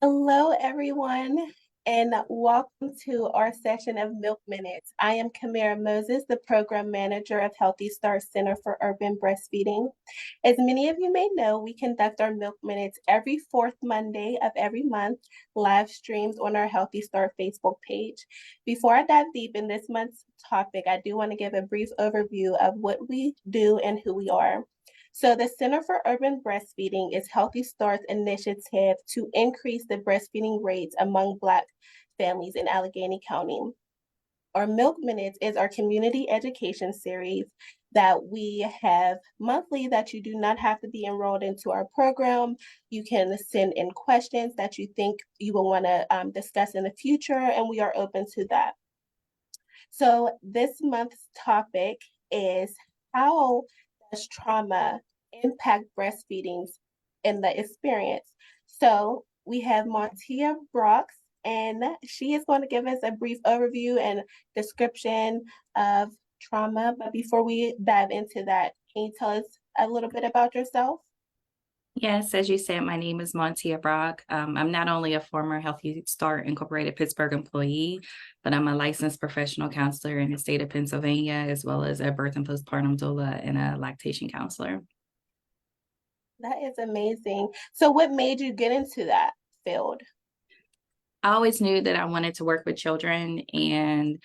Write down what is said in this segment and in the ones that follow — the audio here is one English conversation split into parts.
Hello, everyone, and welcome to our session of Milk Minutes. I am Kemarra Moses, the Program Manager of Healthy Start Center for Urban Breastfeeding. As many of you may know, we conduct our Milk Minutes every fourth Monday of every month, live streams on our Healthy Start Facebook page. Before I dive deep in this month's topic, I do want to give a brief overview of what we do and who we are. So the Center for Urban Breastfeeding is Healthy Start's initiative to increase the breastfeeding rates among Black families in Allegheny County. Our Milk Minutes is our community education series that we have monthly that you do not have to be enrolled into our program. You can send in questions that you think you will want to discuss in the future, and we are open to that. So this month's topic is how does trauma impact breastfeeding in the experience? So we have Montia Brock, and she is going to give us a brief overview and description of trauma. But before we dive into that, can you tell us a little bit about yourself? Yes, as you said, my name is Montia Brock. I'm not only a former Healthy Start Incorporated Pittsburgh employee, but I'm a licensed professional counselor in the state of Pennsylvania, as well as a birth and postpartum doula and a lactation counselor. That is amazing. So what made you get into that field? I always knew that I wanted to work with children, and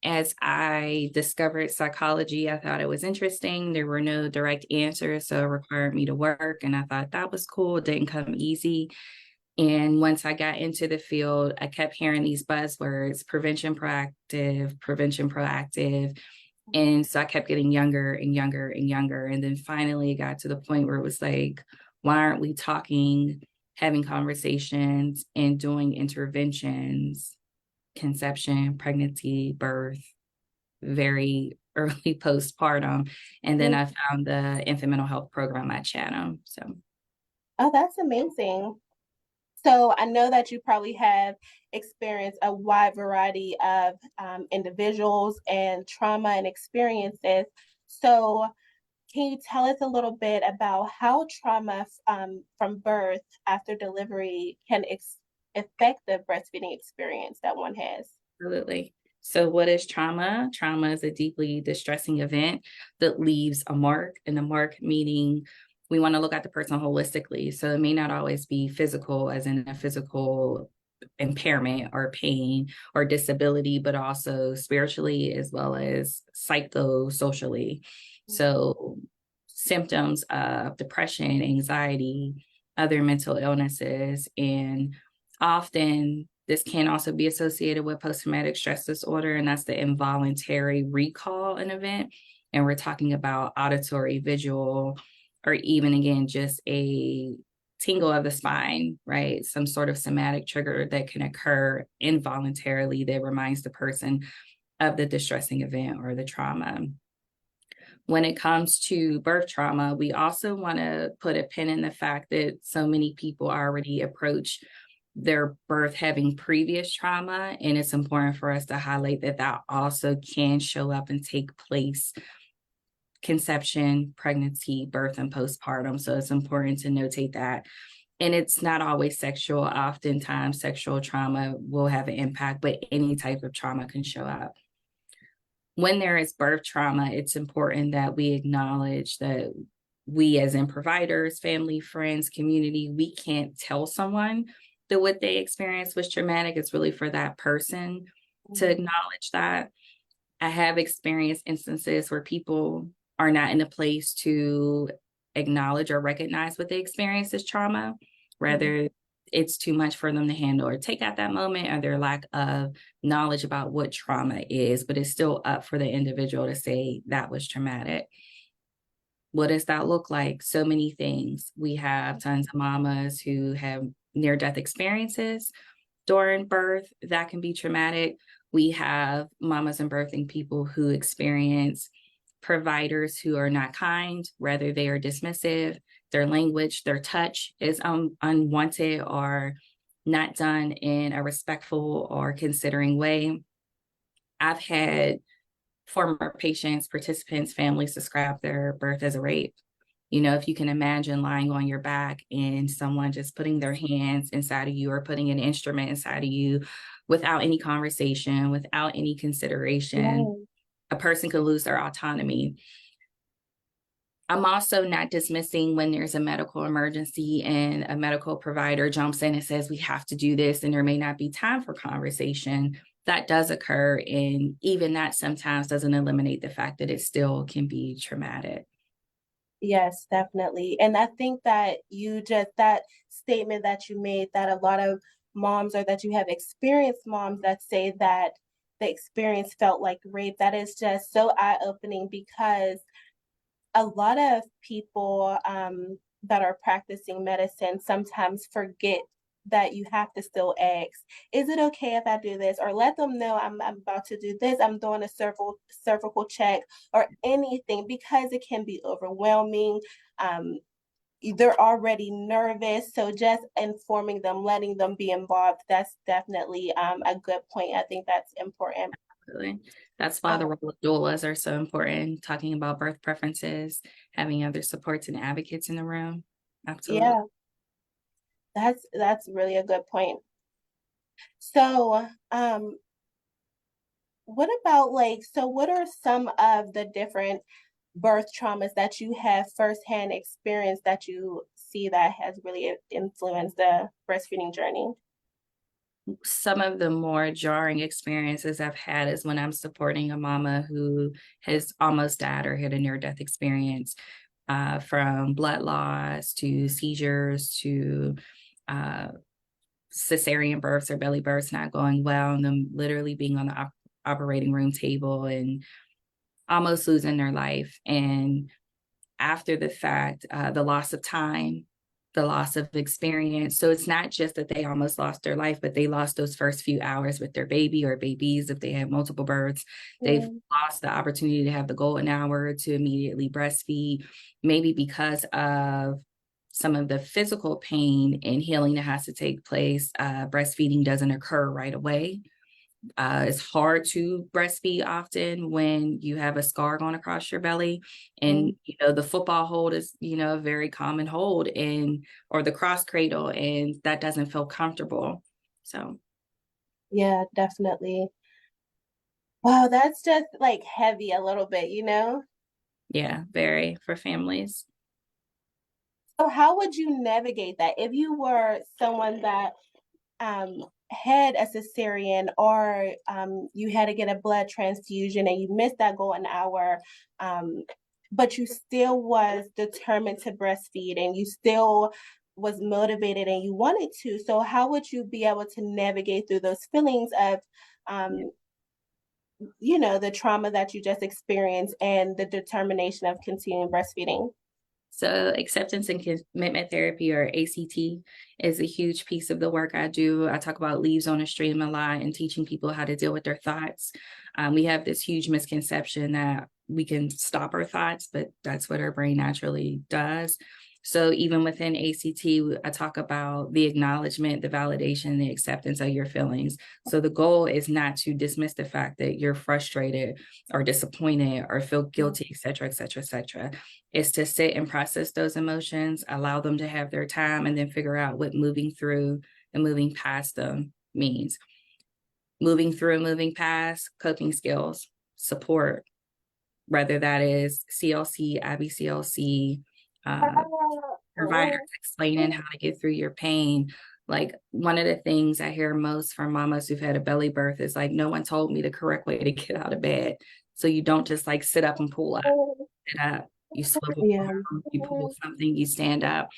as I discovered psychology, I thought it was interesting. There were no direct answers, so it required me to work, and I thought that was cool. It didn't come easy. And once I got into the field, I kept hearing these buzzwords: prevention proactive. And so I kept getting younger and younger and younger. And then finally it got to the point where it was like, why aren't we talking, having conversations, and doing interventions, conception, pregnancy, birth, very early postpartum. And then I found the infant mental health program at Chatham. So Oh, that's amazing. So I know that you probably have experienced a wide variety of individuals and trauma and experiences. So can you tell us a little bit about how trauma from birth after delivery can affect the breastfeeding experience that one has? absolutely. So what is trauma? Trauma is a deeply distressing event that leaves a mark, and the mark meaning we want to look at the person holistically. So it may not always be physical, as in a physical impairment or pain or disability, but also spiritually as well as psychosocially. So symptoms of depression, anxiety, other mental illnesses, and often this can also be associated with post-traumatic stress disorder, and that's the involuntary recall an event. And we're talking about auditory, visual, or even again, just a tingle of the spine, right? Some sort of somatic trigger that can occur involuntarily that reminds the person of the distressing event or the trauma. When it comes to birth trauma, we also want to put a pin in the fact that so many people already approach their birth having previous trauma, and it's important for us to highlight that that also can show up and take place conception, pregnancy, birth, and postpartum. So it's important to notate that. And it's not always sexual. Oftentimes, sexual trauma will have an impact, but any type of trauma can show up. When there is birth trauma, it's important that we acknowledge that we, as in providers, family, friends, community, we can't tell someone that what they experienced was traumatic. It's really for that person to acknowledge that. I have experienced instances where people are not in a place to acknowledge or recognize what they experienced as trauma. Rather, it's too much for them to handle or take at that moment, or their lack of knowledge about what trauma is, but it's still up for the individual to say that was traumatic. What does that look like? So many things. We have tons of mamas who have near-death experiences during birth that can be traumatic. We have mamas and birthing people who experience providers who are not kind, rather they are dismissive. Their language, their touch is unwanted or not done in a respectful or considering way. I've had former patients, participants, families describe their birth as a rape. You know, if you can imagine lying on your back and someone just putting their hands inside of you or putting an instrument inside of you without any conversation, without any consideration, Right. a person could lose their autonomy. I'm also not dismissing when there's a medical emergency and a medical provider jumps in and says, we have to do this, and there may not be time for conversation. That does occur. And even that sometimes doesn't eliminate the fact that it still can be traumatic. Yes, definitely. And I think that that statement that you made, that a lot of moms, or that you have experienced moms that say that the experience felt like rape, that is just so eye-opening, because a lot of people that are practicing medicine sometimes forget that you have to still ask, is it okay if I do this? Or let them know I'm about to do this. I'm doing a cervical check or anything, because it can be overwhelming. Um, they're already nervous. So just informing them, letting them be involved, that's definitely a good point. I think that's important. Absolutely. That's why the Um, role of doulas are so important, talking about birth preferences, having other supports and advocates in the room. Absolutely. yeah, that's really a good point. So, what about what are some of the different birth traumas that you have firsthand experience that you see that has really influenced the breastfeeding journey? Some of the more jarring experiences I've had is when I'm supporting a mama who has almost died or had a near death experience, from blood loss to seizures to uh, cesarean births or belly births not going well, and them literally being on the operating room table and almost losing their life. And after the fact, the loss of time, the loss of experience. So it's not just that they almost lost their life, but they lost those first few hours with their baby or babies. If they had multiple births, they've Mm, lost the opportunity to have the golden hour to immediately breastfeed, maybe because of some of the physical pain and healing that has to take place. Breastfeeding doesn't occur right away. It's hard to breastfeed often when you have a scar going across your belly. And, mm. you know, the football hold is, you know, a very common hold, and, or the cross cradle, and that doesn't feel comfortable. So, Yeah, definitely. Wow, that's just like heavy a little bit, you know? yeah, very for families. So how would you navigate that if you were someone that had a cesarean, or you had to get a blood transfusion and you missed that golden hour, um, but you still was determined to breastfeed and you still was motivated and you wanted to. So how would you be able to navigate through those feelings of, Yeah. um, the trauma that you just experienced and the determination of continuing breastfeeding? So, acceptance and commitment therapy, or ACT, is a huge piece of the work I do. I talk about leaves on a stream a lot and teaching people how to deal with their thoughts. We have this huge misconception that we can stop our thoughts, but that's what our brain naturally does. So, even within ACT, I talk about the acknowledgement, the validation, the acceptance of your feelings. So, the goal is not to dismiss the fact that you're frustrated or disappointed or feel guilty, et cetera, et cetera, et cetera. Is to sit and process those emotions, allow them to have their time, and then figure out what moving through and moving past them means. Moving through and moving past, coping skills, support, whether that is CLC, IBCLC, uh, providers explaining how to get through your pain. Like, one of the things I hear most from mamas who've had a belly birth is like, no one told me the correct way to get out of bed. So you don't just like sit up and pull up, sit up, you swivel Yeah. around, you pull something, you stand up.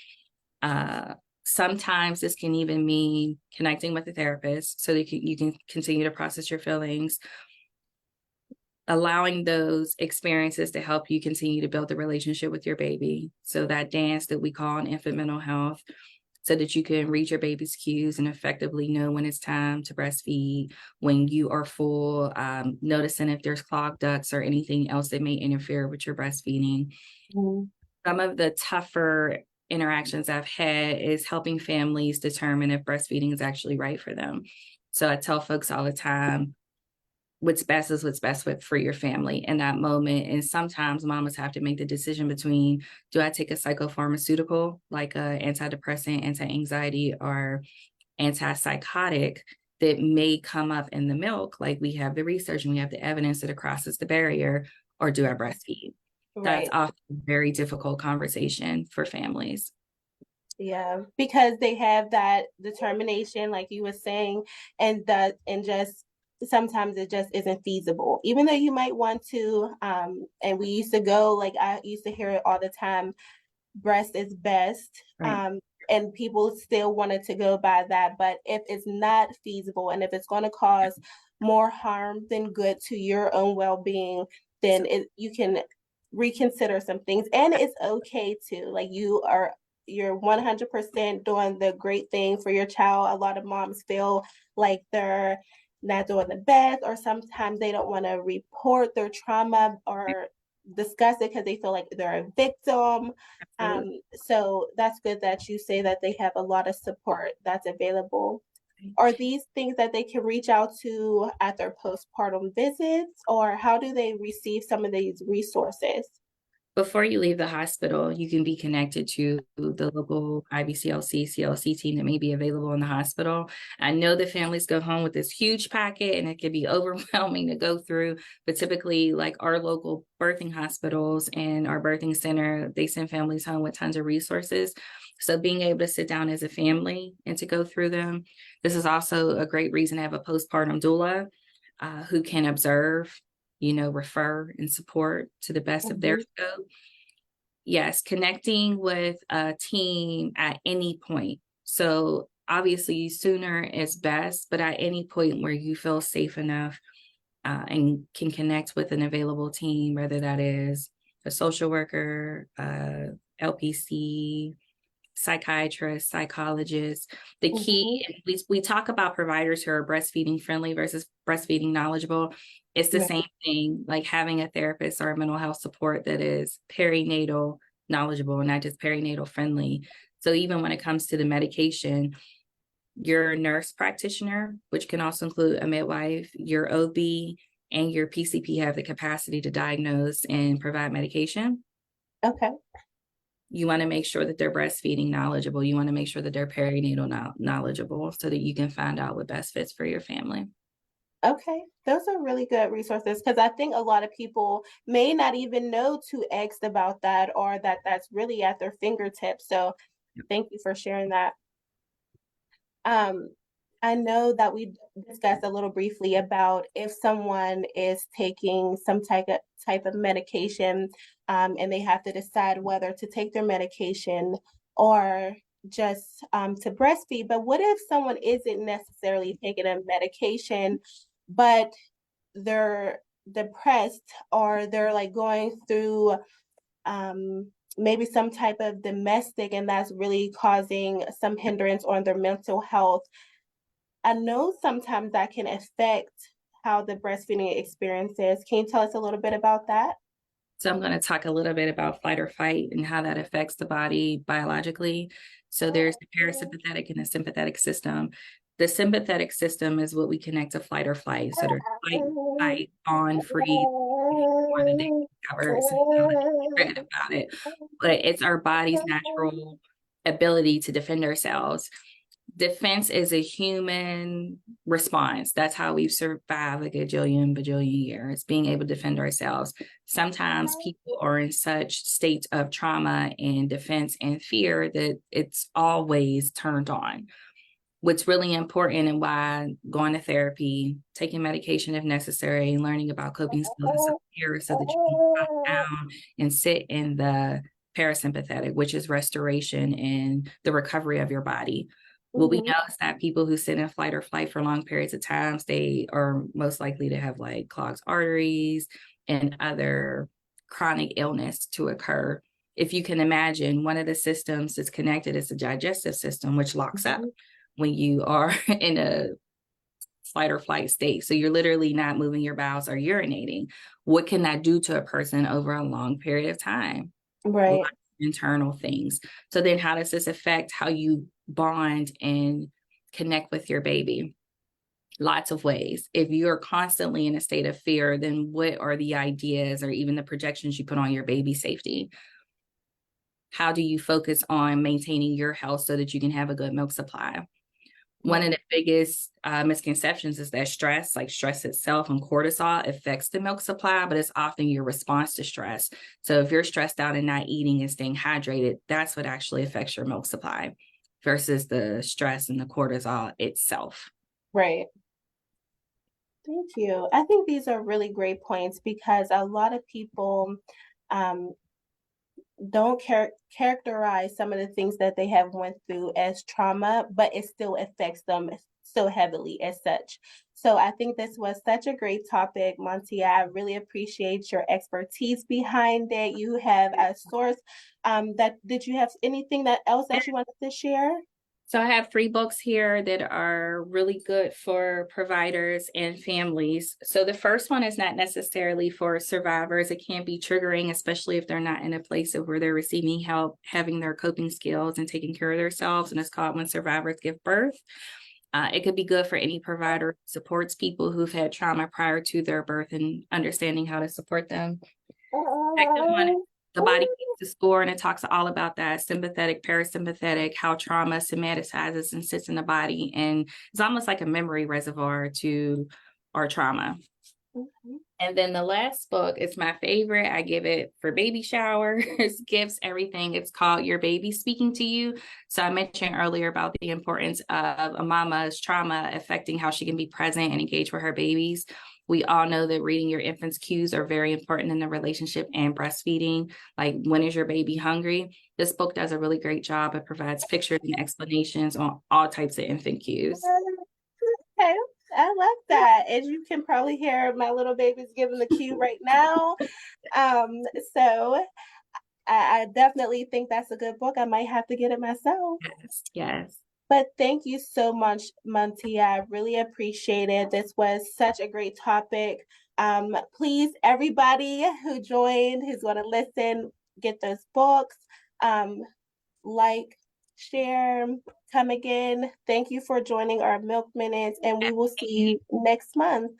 Uh, Sometimes this can even mean connecting with a therapist so that you can continue to process your feelings, allowing those experiences to help you continue to build the relationship with your baby. So that dance that we call in infant mental health, so that you can read your baby's cues and effectively know when it's time to breastfeed, when you are full, noticing if there's clogged ducts or anything else that may interfere with your breastfeeding. Mhm. Some of the tougher interactions I've had is helping families determine if breastfeeding is actually right for them. So I tell folks all the time, what's best is what's best for your family in that moment. And sometimes mamas have to make the decision between, do I take a psychopharmaceutical like a antidepressant, anti-anxiety, or antipsychotic that may come up in the milk, like we have the research and we have the evidence that it crosses the barrier, or do I breastfeed? That's Right. often a very difficult conversation for families. Yeah, because they have that determination, like you were saying, and just sometimes it just isn't feasible. Even though you might want to, and we used to go, like I used to hear it all the time, breast is best. Right. And people still wanted to go by that. But if it's not feasible and if it's going to cause more harm than good to your own well-being, then you can reconsider some things. And it's okay to, like, you're 100% doing the great thing for your child. A lot of moms feel like they're not doing the best, or sometimes they don't want to report their trauma or discuss it because they feel like they're a victim. So that's good that you say that they have a lot of support that's available. Are these things that they can reach out to at their postpartum visits, or how do they receive some of these resources? Before you leave the hospital, you can be connected to the local IBCLC, CLC team that may be available in the hospital. I know the families go home with this huge packet and it can be overwhelming to go through, but typically like our local birthing hospitals and our birthing center, they send families home with tons of resources. So being able to sit down as a family and to go through them. This is also a great reason to have a postpartum doula who can observe, refer and support to the best of their scope. Yes, connecting with a team at any point. So obviously sooner is best, but at any point where you feel safe enough and can connect with an available team, whether that is a social worker, LPC, psychiatrists, psychologists. The key, we talk about providers who are breastfeeding friendly versus breastfeeding knowledgeable. It's the same thing, like having a therapist or a mental health support that is perinatal knowledgeable and not just perinatal friendly. So even when it comes to the medication, your nurse practitioner, which can also include a midwife, your OB, and your PCP have the capacity to diagnose and provide medication. Okay. You want to make sure that they're breastfeeding knowledgeable. You want to make sure that they're perinatal knowledgeable so that you can find out what best fits for your family. Okay, those are really good resources because I think a lot of people may not even know to ask about that, or that that's really at their fingertips. So thank you for sharing that. Um, I know that we discussed a little briefly about if someone is taking some type of medication, and they have to decide whether to take their medication or just to breastfeed. But what if someone isn't necessarily taking a medication, but they're depressed, or they're like going through maybe some type of domestic, and that's really causing some hindrance on their mental health? I know sometimes that can affect how the breastfeeding experience is. Can you tell us a little bit about that? So I'm going to talk a little bit about flight or fight and how that affects the body biologically. So there's the parasympathetic and the sympathetic system. The sympathetic system is what we connect to flight or flight. So there's fight, fight, on, freeze, more than they discover. So you know, regret about it. But it's our body's natural ability to defend ourselves. Defense is a human response. That's how we've survived a bajillion years, being able to defend ourselves. Sometimes people are in such states of trauma and defense and fear that it's always turned on. What's really important, and why going to therapy, taking medication if necessary, learning about coping skills and self-care so that you can calm down and sit in the parasympathetic, which is restoration and the recovery of your body. What we know is that people who sit in flight or flight for long periods of times, they are most likely to have like clogged arteries and other chronic illness to occur. If you can imagine, one of the systems that's connected is the digestive system, which locks up when you are in a fight or flight state. So you're literally not moving your bowels or urinating. What can that do to a person over a long period of time? Right. Internal things. So then how does this affect how you bond and connect with your baby? Lots of ways. If you're constantly in a state of fear, then what are the ideas or even the projections you put on your baby's safety? How do you focus on maintaining your health so that you can have a good milk supply? One of the biggest misconceptions is that stress, like stress itself and cortisol, affects the milk supply, but it's often your response to stress. So if you're stressed out and not eating and staying hydrated, that's what actually affects your milk supply versus the stress and the cortisol itself. Right. Thank you. I think these are really great points because a lot of people um, don't characterize some of the things that they have went through as trauma, but it still affects them so heavily as such. So I think this was such a great topic, Montia. I really appreciate your expertise behind it. You have a source that did you have anything that else that you wanted to share? So I have 3 books here that are really good for providers and families. So the first one is not necessarily for survivors. It can be triggering, especially if they're not in a place of where they're receiving help, having their coping skills and taking care of themselves. And it's called When Survivors Give Birth. It could be good for any provider who supports people who've had trauma prior to their birth and understanding how to support them. Second one, The Body Keeps the Score, and it talks all about that sympathetic, parasympathetic, how trauma somaticizes and sits in the body. And it's almost like a memory reservoir to our trauma. Mhm. And then the last book is my favorite. I give it for baby showers, gifts, everything. It's called Your Baby Speaking to You. So I mentioned earlier about the importance of a mama's trauma affecting how she can be present and engage with her babies. We all know that reading your infant's cues are very important in the relationship and breastfeeding. Like, when is your baby hungry? This book does a really great job. It provides pictures and explanations on all types of infant cues. Okay, I love that. As you can probably hear, my little baby's giving the cue right now. Um, so I definitely think that's a good book. I might have to get it myself. Yes, yes. But thank you so much, Montia. I really appreciate it. This was such a great topic. Please, everybody who joined, who's going to listen, get those books. Like, share, come again. Thank you for joining our Milk Minutes, and we will see you next month.